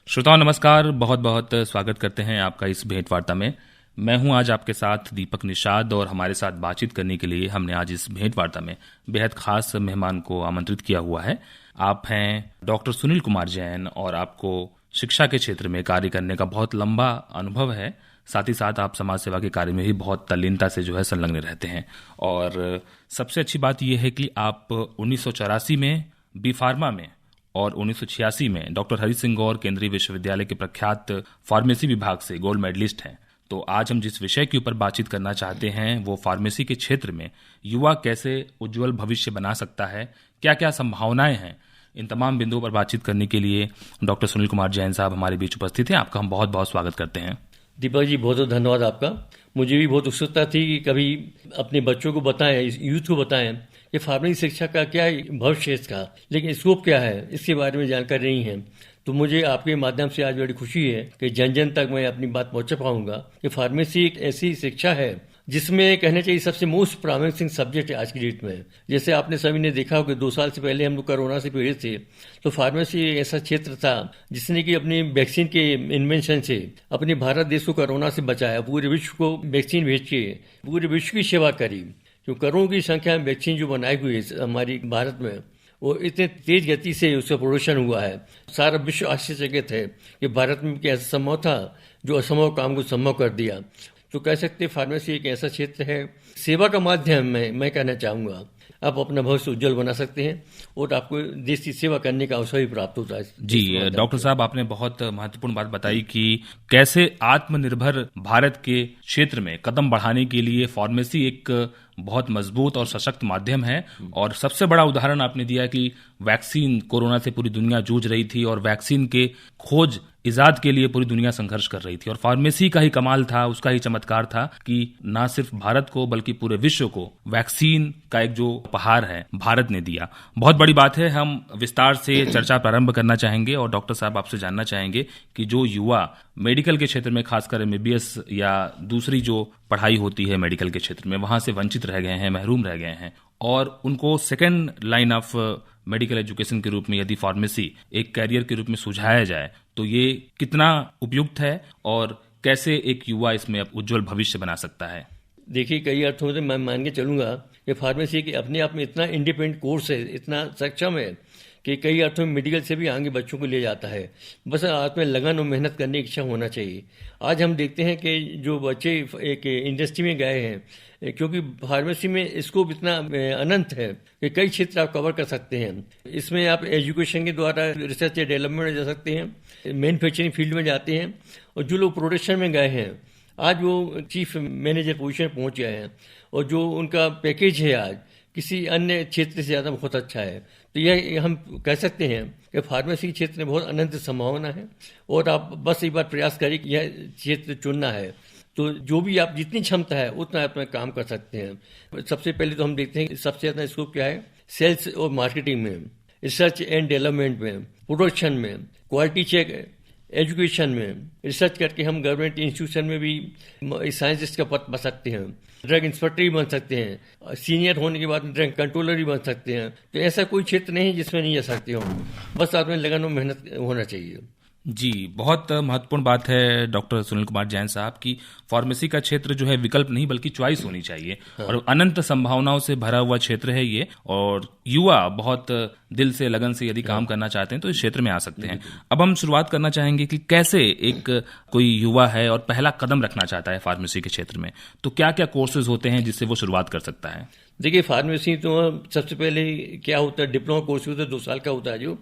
श्रोताओं नमस्कार, बहुत बहुत स्वागत करते हैं आपका इस भेंट वार्ता में। मैं हूं आज आपके साथ दीपक निषाद और हमारे साथ बातचीत करने के लिए हमने आज इस भेंट वार्ता में बेहद खास मेहमान को आमंत्रित किया हुआ है। आप हैं डॉक्टर सुनील कुमार जैन और आपको शिक्षा के क्षेत्र में कार्य करने का बहुत लंबा अनुभव है। साथ ही साथ आप समाज सेवा के कार्य में भी बहुत तल्लीनता से संलग्न रहते हैं। और सबसे अच्छी बात यह है कि आप 1984 में बी फार्मा में और 1986 में डॉक्टर हरि सिंह गौर केंद्रीय विश्वविद्यालय के प्रख्यात फार्मेसी विभाग से गोल्ड मेडलिस्ट हैं। तो आज हम जिस विषय के ऊपर बातचीत करना चाहते हैं वो फार्मेसी के क्षेत्र में युवा कैसे उज्जवल भविष्य बना सकता है, क्या क्या संभावनाएं हैं। इन तमाम बिंदुओं पर बातचीत करने के लिए डॉक्टर सुनील कुमार जैन साहब हमारे बीच उपस्थित हैं। आपका हम बहुत बहुत स्वागत करते हैं। दीपक जी, बहुत बहुत धन्यवाद आपका। मुझे भी बहुत उत्सुकता थी कि कभी अपने बच्चों को बताएं, यूथ को बताएं कि फार्मेसी शिक्षा का क्या भविष्य है इसका, लेकिन स्कोप क्या है, इसके बारे में जानकारी नहीं है। तो मुझे आपके माध्यम से आज बड़ी खुशी है कि जन जन तक मैं अपनी बात पहुंचा पाऊंगा कि फार्मेसी एक ऐसी शिक्षा है जिसमें कहना चाहिए सबसे मोस्ट प्रॉमिसिंग सब्जेक्ट है आज की डेट में। जैसे आपने सभी ने देखा हो कि 2 साल से पहले हम लोग कोरोना से पीड़ित थे, तो फार्मेसी एक ऐसा क्षेत्र था जिसने कि अपनी वैक्सीन के इन्वेंशन से अपने भारत देश को कोरोना से बचाया, पूरे विश्व को वैक्सीन भेज के पूरे विश्व की सेवा करी। जो करोड़ों की संख्या में वैक्सीन जो बनाई हुई है हमारी भारत में, वो इतने तेज गति से उसका प्रोडक्शन हुआ है, सारा विश्व आश्चर्यचकित है कि भारत में क्या ऐसा संभव था जो असंभव काम को संभव कर दिया। तो कह सकते फार्मेसी एक ऐसा क्षेत्र है, सेवा का माध्यम में मैं कहना चाहूँगा आप अपना भविष्य उज्जवल बना सकते हैं और आपको देश की सेवा करने का अवसर भी प्राप्त होता है। जी डॉक्टर साहब, आपने बहुत महत्वपूर्ण बात बताई कि कैसे आत्मनिर्भर भारत के क्षेत्र में कदम बढ़ाने के लिए फार्मेसी एक बहुत मजबूत और सशक्त माध्यम है। और सबसे बड़ा उदाहरण आपने दिया कि वैक्सीन, कोरोना से पूरी दुनिया जूझ रही थी और वैक्सीन के खोज इजाद के लिए पूरी दुनिया संघर्ष कर रही थी और फार्मेसी का ही कमाल था, उसका ही चमत्कार था कि ना सिर्फ भारत को बल्कि पूरे विश्व को वैक्सीन का एक जो उपहार है भारत ने दिया। बहुत बड़ी बात है। हम विस्तार से चर्चा प्रारंभ करना चाहेंगे और डॉक्टर साहब आपसे जानना चाहेंगे कि जो युवा मेडिकल के क्षेत्र में, खासकर एमबीबीएस या दूसरी जो पढ़ाई होती है मेडिकल के क्षेत्र में, वहां से वंचित रह गए हैं, महरूम रह गए हैं और उनको second line of medical education के रूप में यदि फार्मेसी एक कैरियर के रूप में सुझाया जाए तो ये कितना उपयुक्त है और कैसे एक युवा इसमें उज्जवल भविष्य बना सकता है। देखिए, कई अर्थों से मैं मान के चलूंगा कि फार्मेसी के अपने आप में इतना इंडिपेंडेंट कोर्स है, इतना सक्षम है कि कई अर्थों में मेडिकल से भी आगे बच्चों को ले जाता है। बस आप में लगन और मेहनत करने की इच्छा होना चाहिए। आज हम देखते हैं कि जो बच्चे एक इंडस्ट्री में गए हैं, क्योंकि फार्मेसी में स्कोप इतना अनंत है कि कई क्षेत्र आप कवर कर सकते हैं। इसमें आप एजुकेशन के द्वारा रिसर्च या डेवलपमेंट में जा सकते हैं, मैन्युफैक्चरिंग फील्ड में जाते हैं और जो लोग प्रोडक्शन में गए हैं आज वो चीफ मैनेजर पोजीशन पहुंच गए हैं और जो उनका पैकेज है आज किसी अन्य क्षेत्र से ज़्यादा बहुत अच्छा है। तो यह हम कह सकते हैं कि फार्मेसी क्षेत्र में बहुत अनंत संभावना है और आप बस एक बार प्रयास करें कि यह क्षेत्र चुनना है तो जो भी आप जितनी क्षमता है उतना आप में काम कर सकते हैं। सबसे पहले तो हम देखते हैं कि सबसे ज़्यादा स्कोप क्या है, सेल्स और मार्केटिंग में, रिसर्च एंड डेवलपमेंट में, प्रोडक्शन में, क्वालिटी चेक, एजुकेशन में। रिसर्च करके हम गवर्नमेंट इंस्टीट्यूशन में भी साइंटिस्ट का पद बन सकते हैं, ड्रग इंस्पेक्टर भी बन सकते हैं, सीनियर होने के बाद ड्रग कंट्रोलर भी बन सकते हैं। तो ऐसा कोई क्षेत्र नहीं जिसमें नहीं जा सकते हो, बस आप में लगन और मेहनत होना चाहिए। जी, बहुत महत्वपूर्ण बात है डॉक्टर सुनील कुमार जैन साहब की फार्मेसी का क्षेत्र जो है विकल्प नहीं बल्कि चॉइस होनी चाहिए। हाँ। और अनंत संभावनाओं से भरा हुआ क्षेत्र है ये और युवा बहुत दिल से, लगन से यदि काम करना चाहते हैं तो इस क्षेत्र में आ सकते हैं। अब हम शुरुआत करना चाहेंगे कि कैसे एक कोई युवा है और पहला कदम रखना चाहता है फार्मेसी के क्षेत्र में, तो क्या क्या कोर्सेज होते हैं जिससे वो शुरुआत कर सकता है। देखिए, फार्मेसी तो सबसे पहले क्या होता है, डिप्लोमा कोर्स होता है 2 साल का होता है, जो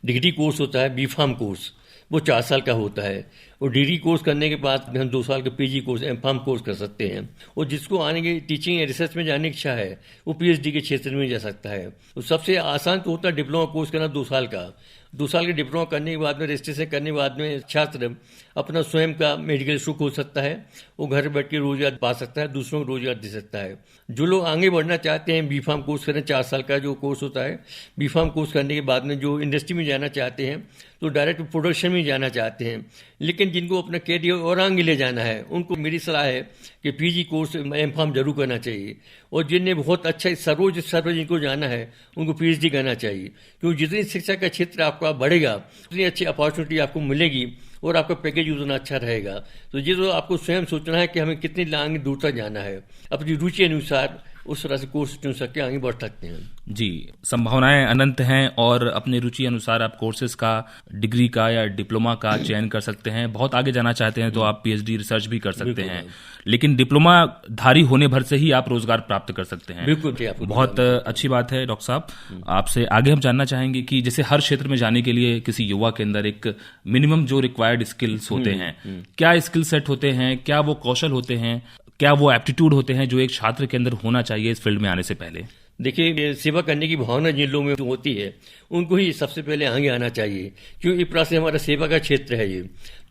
डिग्री कोर्स होता है, बीफार्म कोर्स वो 4 साल का होता है और डिग्री कोर्स करने के बाद हम 2 साल का पीजी कोर्स, एमफार्म कोर्स कर सकते हैं। और जिसको आने की टीचिंग या रिसर्च में जाने की इच्छा है वो पीएचडी के क्षेत्र में जा सकता है। तो सबसे आसान तो होता है डिप्लोमा कोर्स करना 2 साल का। 2 साल के डिप्लोमा करने के बाद में, रजिस्ट्रेशन करने के बाद में छात्र अपना स्वयं का मेडिकल स्टोर खोल सकता है, वो घर बैठ के रोजगार पा सकता है, दूसरों को रोजगार दे सकता है। जो लोग आगे बढ़ना चाहते हैं, बीफार्म कोर्स करें, 4 साल का जो कोर्स होता है, बीफार्म कोर्स करने के बाद में जो इंडस्ट्री में जाना चाहते हैं तो डायरेक्ट प्रोडक्शन में जाना चाहते हैं, लेकिन जिनको अपना कैरियर और आगे ले जाना है उनको मेरी सलाह है कि पीजी कोर्स, एमफार्म जरूर करना चाहिए। और जिन्हें बहुत अच्छा सर्वोच्च जिनको जाना है उनको पीएचडी करना चाहिए, क्योंकि जितनी शिक्षा का क्षेत्र आप आपका बढ़ेगा उतनी अच्छी अपॉर्चुनिटी आपको मिलेगी और आपका पैकेज उतना अच्छा रहेगा। तो ये तो आपको स्वयं सोचना है कि हमें कितनी आगे दूर तक जाना है, अपनी रुचि अनुसार उस तरह से कोर्स चुन सकते आगे बढ़ सकते हैं। जी, संभावनाएं अनंत हैं और अपनी रुचि अनुसार आप कोर्सेज का, डिग्री का या डिप्लोमा का चयन कर सकते हैं। बहुत आगे जाना चाहते हैं तो आप पीएचडी रिसर्च भी कर सकते हैं, लेकिन डिप्लोमा धारी होने भर से ही आप रोजगार प्राप्त कर सकते हैं। बिल्कुल, बहुत अच्छी बात है डॉक्टर साहब। आपसे आगे हम जानना चाहेंगे कि जैसे हर क्षेत्र में जाने के लिए किसी युवा के अंदर एक मिनिमम जो रिक्वायर्ड स्किल्स होते हैं, क्या स्किल सेट होते हैं, क्या वो कौशल होते हैं, क्या वो एप्टीट्यूड होते हैं जो एक छात्र के अंदर होना चाहिए इस फील्ड में आने से पहले? देखिए, सेवा करने की भावना जिन लोगों में होती है उनको ही सबसे पहले आगे आना चाहिए, क्योंकि इस प्रकार से हमारा सेवा का क्षेत्र है ये।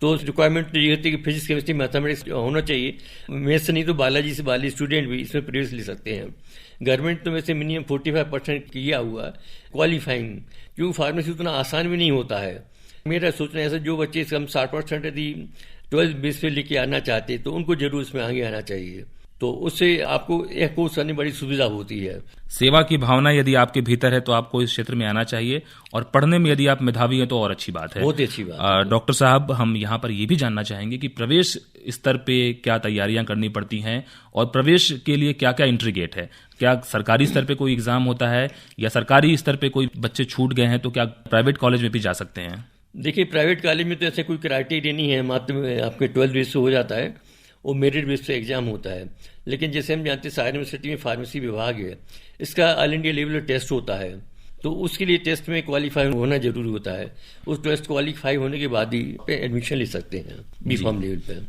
तो रिक्वायरमेंट ये होती है कि फिजिक्स, केमिस्ट्री, मैथमेटिक्स होना चाहिए। मैथ्स नहीं तो बायोलॉजी से बायोलॉजी स्टूडेंट भी इसमें प्रवेश ले सकते हैं। गवर्नमेंट तो वैसे मिनिमम 45% किया हुआ क्वालिफाइंग, क्योंकि फार्मेसी उतना आसान भी नहीं होता है। मेरा सोचना है ऐसा, जो बच्चे कम 60% यदि 12th बेस पे लेके आना चाहते तो उनको जरूर इसमें आगे आना चाहिए, तो उससे आपको यह कोर्स करने में बड़ी सुविधा होती है। सेवा की भावना यदि आपके भीतर है तो आपको इस क्षेत्र में आना चाहिए, और पढ़ने में यदि आप मेधावी हैं तो और अच्छी बात है। बहुत अच्छी बात। डॉक्टर साहब, हम यहाँ पर ये भी जानना चाहेंगे कि प्रवेश स्तर पे क्या तैयारियां करनी पड़ती हैं और प्रवेश के लिए क्या क्या एंट्री गेट है? क्या सरकारी स्तर पे कोई एग्जाम होता है, या सरकारी स्तर पे कोई बच्चे छूट गए हैं तो क्या प्राइवेट कॉलेज में भी जा सकते हैं? देखिए, प्राइवेट कॉलेज में तो ऐसे कोई क्राइटेरिया नहीं है, मात्र आपके 12th बेस से हो जाता है, वो मेरिट बेस पे एग्जाम होता है। लेकिन जैसे हम जानते हैं सागर यूनिवर्सिटी में फार्मेसी विभाग है, इसका ऑल इंडिया लेवल टेस्ट होता है, तो उसके लिए टेस्ट में क्वालिफाई होना जरूरी होता है। उस टेस्ट क्वालिफाई होने के बाद ही पे एडमिशन ले सकते हैं B.Pharm लेवल पे।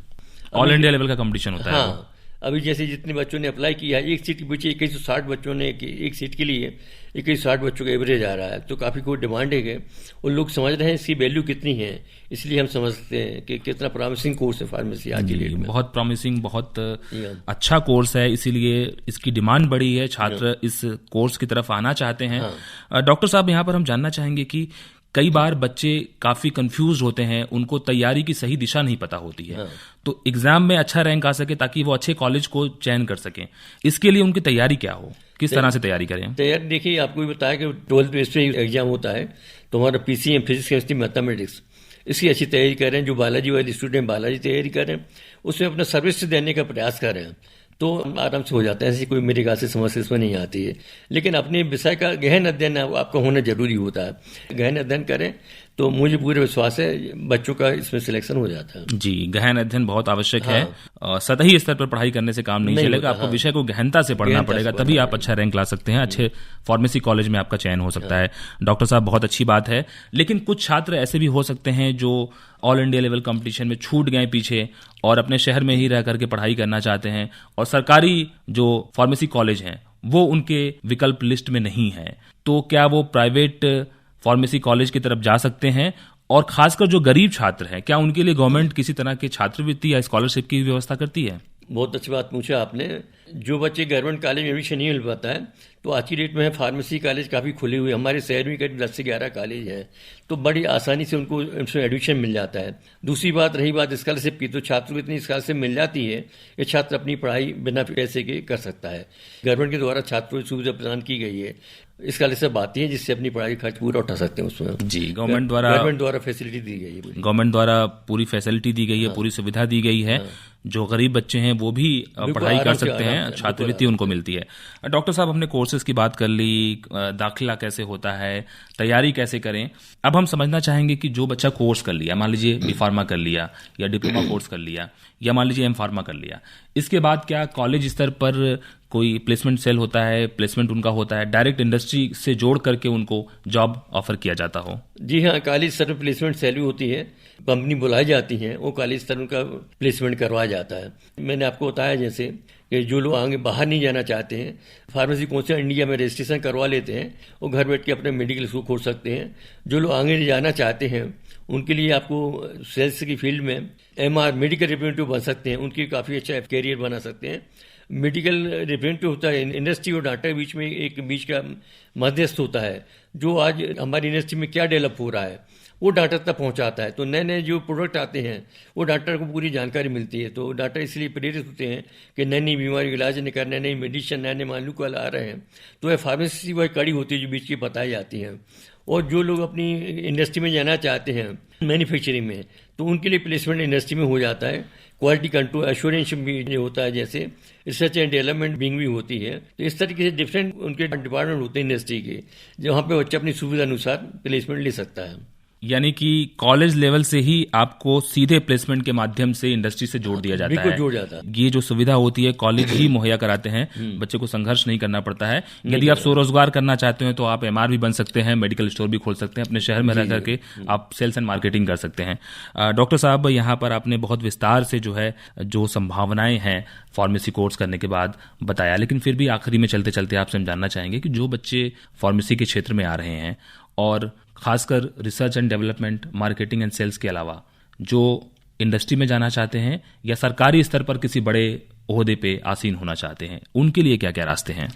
ऑल इंडिया लेवल का कंपटीशन होता है? हाँ, अभी जैसे जितने बच्चों ने अप्लाई किया, एक सीट के पीछे 2160 बच्चों ने, एक सीट के लिए 2160 बच्चों का एवरेज आ रहा है, तो काफ़ी कोई डिमांड है। और लोग समझ रहे हैं इसकी वैल्यू कितनी है, इसलिए हम समझते हैं कि कितना प्रॉमिसिंग कोर्स है फार्मेसी आज की डेट में। बहुत प्रॉमिसिंग, बहुत अच्छा कोर्स है, इसीलिए इसकी डिमांड बड़ी है, छात्र इस कोर्स की तरफ आना चाहते हैं। डॉक्टर साहब, यहाँ पर हम जानना चाहेंगे कि कई बार बच्चे काफी कंफ्यूज होते हैं, उनको तैयारी की सही दिशा नहीं पता होती है, तो एग्जाम में अच्छा रैंक आ सके ताकि वो अच्छे कॉलेज को चयन कर सकें, इसके लिए उनकी तैयारी क्या हो, किस तरह से तैयारी करें? तैयारी देखिए, आपको भी बताया कि 12th बेस पे एग्जाम होता है, तो हमारा PCM, फिजिक्स, केमिस्ट्री, मैथमेटिक्स, इसकी अच्छी तैयारी करें। जो बायोलॉजी वाले स्टूडेंट बायोलॉजी तैयारी करें, उसमें अपना सर्विस देने का प्रयास करें, तो आराम से हो जाता है। ऐसी कोई मेरे ख्याल से समस्या इसमें नहीं आती है। लेकिन अपने विषय का गहन अध्ययन आपका होना जरूरी होता है। गहन अध्ययन करें तो मुझे पूरे विश्वास है बच्चों का इसमें सिलेक्शन हो जाता है। जी, गहन अध्ययन बहुत आवश्यक है। सतही स्तर पर पढ़ाई करने से काम नहीं चलेगा, आपको विषय को गहनता से पढ़ना पड़ेगा, तभी आप अच्छा रैंक ला सकते हैं, अच्छे फार्मेसी कॉलेज में आपका चयन हो सकता है। डॉक्टर साहब, बहुत अच्छी बात है, लेकिन कुछ छात्र ऐसे भी हो सकते हैं जो ऑल इंडिया लेवल कंपटीशन में छूट गए पीछे और अपने शहर में ही रह करके पढ़ाई करना चाहते हैं, और सरकारी जो फार्मेसी कॉलेज हैं वो उनके विकल्प लिस्ट में नहीं है, तो क्या वो प्राइवेट फार्मेसी कॉलेज की तरफ जा सकते हैं? और खासकर जो गरीब छात्र हैं, क्या उनके लिए गवर्नमेंट किसी तरह की छात्रवृत्ति या स्कॉलरशिप की व्यवस्था करती है? बहुत अच्छी बात पूछा आपने। जो बच्चे गवर्नमेंट कॉलेज में एडमिशन नहीं मिल पाता है, तो आज की डेट में फार्मेसी कॉलेज काफ़ी खुले हुए, हमारे शहर में करीब 10 से 11 कॉलेज हैं, तो बड़ी आसानी से उनको इसमें एडमिशन मिल जाता है। दूसरी बात, रही बात स्कॉलरशिप की, तो छात्रों को इतनी स्कॉलरशिप मिल जाती है कि छात्र अपनी पढ़ाई बिना पैसे के कर सकता है। गवर्नमेंट के द्वारा छात्रों को सुविधा प्रदान की गई है, स्कॉलरशिप आती है जिससे अपनी पढ़ाई खर्च पूरा उठा सकते हैं उसमें। जी, गवर्नमेंट द्वारा फैसिलिटी दी गई है, गवर्नमेंट द्वारा पूरी फैसिलिटी दी गई है, पूरी सुविधा दी गई है। जो गरीब बच्चे हैं वो भी पढ़ाई कर सकते हैं, छात्रवृत्ति उनको मिलती है। डॉक्टर साहब, हमने कोर्सेज की बात कर ली, दाखिला कैसे होता है, तैयारी कैसे करें। अब हम समझना चाहेंगे कि जो बच्चा कोर्स कर लिया, मान लीजिए B.Pharma कर लिया या डिप्लोमा कोर्स कर लिया या मान लीजिए M.Pharma कर लिया, इसके बाद क्या कॉलेज स्तर पर कोई प्लेसमेंट सेल होता है, प्लेसमेंट उनका होता है, डायरेक्ट इंडस्ट्री से जोड़ करके उनको जॉब ऑफर किया जाता हो? जी हाँ, कॉलेज स्तर पर प्लेसमेंट सेल भी होती है, कंपनी बुलाई जाती है, वो कॉलेज स्तर उनका प्लेसमेंट करवाया जाता है। मैंने आपको बताया जैसे कि जो लोग आगे बाहर नहीं जाना चाहते हैं, फार्मेसी काउंसिल इंडिया में रजिस्ट्रेशन करवा लेते हैं, वो घर बैठ के अपने मेडिकल स्टोर खोल सकते हैं। जो लोग आगे नहीं जाना चाहते हैं उनके लिए आपको सेल्स की फील्ड में MR मेडिकल रिप्रेजेंटेटिव बन सकते हैं, उनकी काफ़ी अच्छा कैरियर बना सकते हैं। मेडिकल रिप्रेजेंटेटिव होता है इंडस्ट्री और डाटा के बीच में एक बीच का मध्यस्थ होता है, जो आज हमारी इंडस्ट्री में क्या डेवलप हो रहा है वो डाटा तक पहुंचाता है। तो नए नए जो प्रोडक्ट आते हैं वो डॉक्टर को पूरी जानकारी मिलती है, तो डॉक्टर इसलिए प्रेरित होते हैं कि नई नई बीमारी का इलाज निकाल, नई नई मेडिसिन, नए नए मालूम आ रहे हैं, तो यह फार्मेसी वह कड़ी होती है जो बीच की बताई जाती हैं। और जो लोग अपनी इंडस्ट्री में जाना चाहते हैं मैन्युफैक्चरिंग में, तो उनके लिए प्लेसमेंट इंडस्ट्री में हो जाता है। क्वालिटी कंट्रोल एश्योरेंस भी होता है, जैसे रिसर्च एंड डेवलपमेंट विंग भी होती है। तो इस तरीके से डिफरेंट उनके डिपार्टमेंट होते हैं इंडस्ट्री के, जहाँ पे बच्चा अपनी सुविधा अनुसार प्लेसमेंट ले सकता है। यानी कि कॉलेज लेवल से ही आपको सीधे प्लेसमेंट के माध्यम से इंडस्ट्री से जोड़ दिया जाता है। बिल्कुल जोड़ जाता है। ये जो सुविधा होती है कॉलेज ही मुहैया कराते हैं, बच्चे को संघर्ष नहीं करना पड़ता है। यदि आप स्वरोजगार करना चाहते हैं तो आप एमआर भी बन सकते हैं, मेडिकल स्टोर भी खोल सकते हैं, अपने शहर में रह करके आप सेल्स एंड मार्केटिंग कर सकते हैं। डॉक्टर साहब, यहाँ पर आपने बहुत विस्तार से जो संभावनाएं हैं फार्मेसी कोर्स करने के बाद बताया, लेकिन फिर भी आखिरी में चलते चलते आपसे हम जानना चाहेंगे कि जो बच्चे फार्मेसी के क्षेत्र में आ रहे हैं और खासकर research and development, marketing and sales के अलावा जो इंडस्ट्री में जाना चाहते हैं या सरकारी स्तर पर किसी बड़े ओहदे पे आसीन होना चाहते हैं, उनके लिए क्या क्या रास्ते हैं?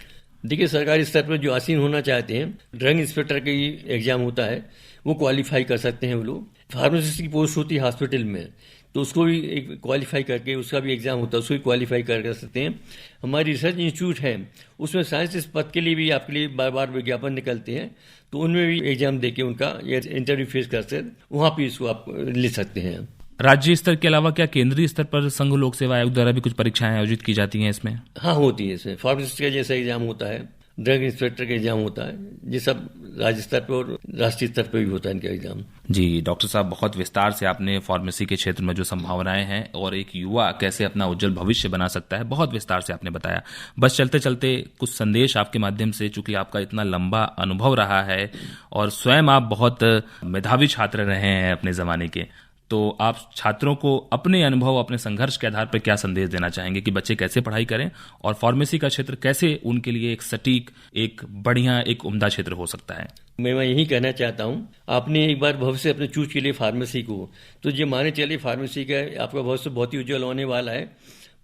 देखिए, सरकारी स्तर पर जो आसीन होना चाहते हैं, ड्रग इंस्पेक्टर का एग्जाम होता है, वो क्वालिफाई कर सकते हैं वो लोग। फार्मासिस्ट की पोस्ट होती है हॉस्पिटल में, तो उसको भी एक क्वालिफाई करके, उसका भी एग्जाम होता है, उसको भी क्वालिफाई कर सकते हैं। हमारी रिसर्च इंस्टीट्यूट है, उसमें साइंस पद के लिए भी आपके लिए बार बार विज्ञापन निकलते हैं, तो उनमें भी एग्जाम देके उनका इंटरव्यू फेस कर सकते, वहाँ पे इसको आप ले सकते हैं। राज्य स्तर के अलावा क्या केंद्रीय स्तर पर संघ लोक सेवा आयोग द्वारा भी कुछ परीक्षाएं आयोजित की जाती हैं इसमें? हाँ, होती है। इसमें फार्मासिस्ट का जैसा एग्जाम होता है, ड्रग इंस्पेक्टर का एग्जाम होता है, ये सब राज्य स्तर पर और राष्ट्रीय स्तर पर भी होता है इनका एग्जाम। जी डॉक्टर साहब, बहुत विस्तार से आपने फार्मेसी के क्षेत्र में जो संभावनाएं हैं और एक युवा कैसे अपना उज्जवल भविष्य बना सकता है, बहुत विस्तार से आपने बताया। बस चलते चलते कुछ संदेश आपके माध्यम से, चूंकि आपका इतना लंबा अनुभव रहा है और स्वयं आप बहुत मेधावी छात्र रहे हैं अपने जमाने के, तो आप छात्रों को अपने अनुभव, अपने संघर्ष के आधार पर क्या संदेश देना चाहेंगे कि बच्चे कैसे पढ़ाई करें और फार्मेसी का क्षेत्र कैसे उनके लिए एक सटीक, एक बढ़िया, एक उम्दा क्षेत्र हो सकता है? मैं यही कहना चाहता हूँ, आपने एक बार भविष्य अपने चूज के लिए फार्मेसी को, तो ये माने चलिए फार्मेसी का आपका भविष्य बहुत ही उज्जवल होने वाला है।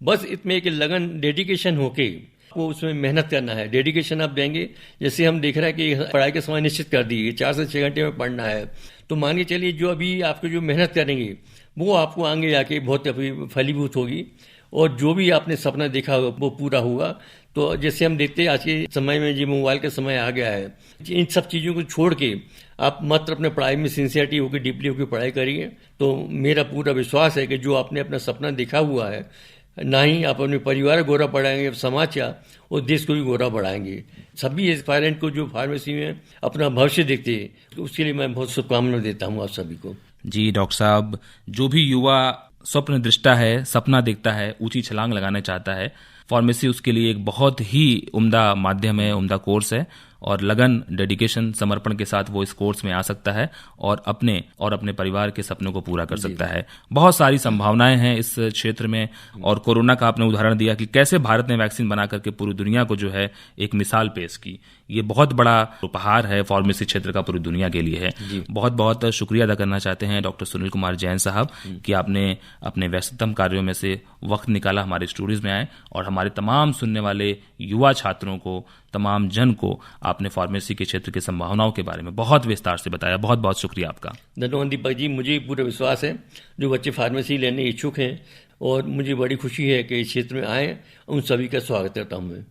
बस इसमें एक लगन, डेडिकेशन होके वो उसमें मेहनत करना है। डेडिकेशन आप देंगे, जैसे हम देख रहे हैं कि पढ़ाई का समय निश्चित कर दी, 4 से 6 घंटे में पढ़ना है, तो मान के चलिए जो अभी आपको जो मेहनत करेंगे वो आपको आगे जाके बहुत फलीभूत होगी, और जो भी आपने सपना देखा होगा वो पूरा होगा। तो जैसे हम देखते हैं आज के समय में जो मोबाइल का समय आ गया है, इन सब चीज़ों को छोड़ के आप मात्र अपने पढ़ाई में सिंसियरिटी होकर, डीपली होकर पढ़ाई करिए, तो मेरा पूरा विश्वास है कि जो आपने अपना सपना देखा हुआ है, ना ही आप अपने परिवार को गोरा बढ़ाएंगे, समाज का और देश को भी गोरा बढ़ाएंगे। सभी एस्पायरेंट को जो फार्मेसी में अपना भविष्य देखते हैं, तो उसके लिए मैं बहुत शुभकामना देता हूँ आप सभी को। जी डॉक्टर साहब, जो भी युवा स्वप्न दृष्टा है, सपना देखता है, ऊंची छलांग लगाना चाहता है, फार्मेसी उसके लिए एक बहुत ही उम्दा माध्यम है, उम्दा कोर्स है, और लगन, डेडिकेशन, समर्पण के साथ वो इस कोर्स में आ सकता है और अपने परिवार के सपनों को पूरा कर सकता है। बहुत सारी संभावनाएं हैं इस क्षेत्र में, और कोरोना का आपने उदाहरण दिया कि कैसे भारत ने वैक्सीन बना करके पूरी दुनिया को जो है एक मिसाल पेश की। ये बहुत बड़ा उपहार है फार्मेसी क्षेत्र का पूरी दुनिया के लिए है। बहुत बहुत शुक्रिया अदा करना चाहते हैं डॉक्टर सुनील कुमार जैन साहब कि आपने अपने व्यस्ततम कार्यों में से वक्त निकाला, हमारे स्टूडियोज में आए और हमारे तमाम सुनने वाले युवा छात्रों को, तमाम जन को आपने फार्मेसी के क्षेत्र की संभावनाओं के बारे में बहुत विस्तार से बताया। बहुत बहुत शुक्रिया आपका। धन्यवाद दीपक जी, मुझे पूरा विश्वास है जो बच्चे फार्मेसी लेने इच्छुक हैं, और मुझे बड़ी खुशी है कि इस क्षेत्र में आए, उन सभी का स्वागत करता हूँ मैं।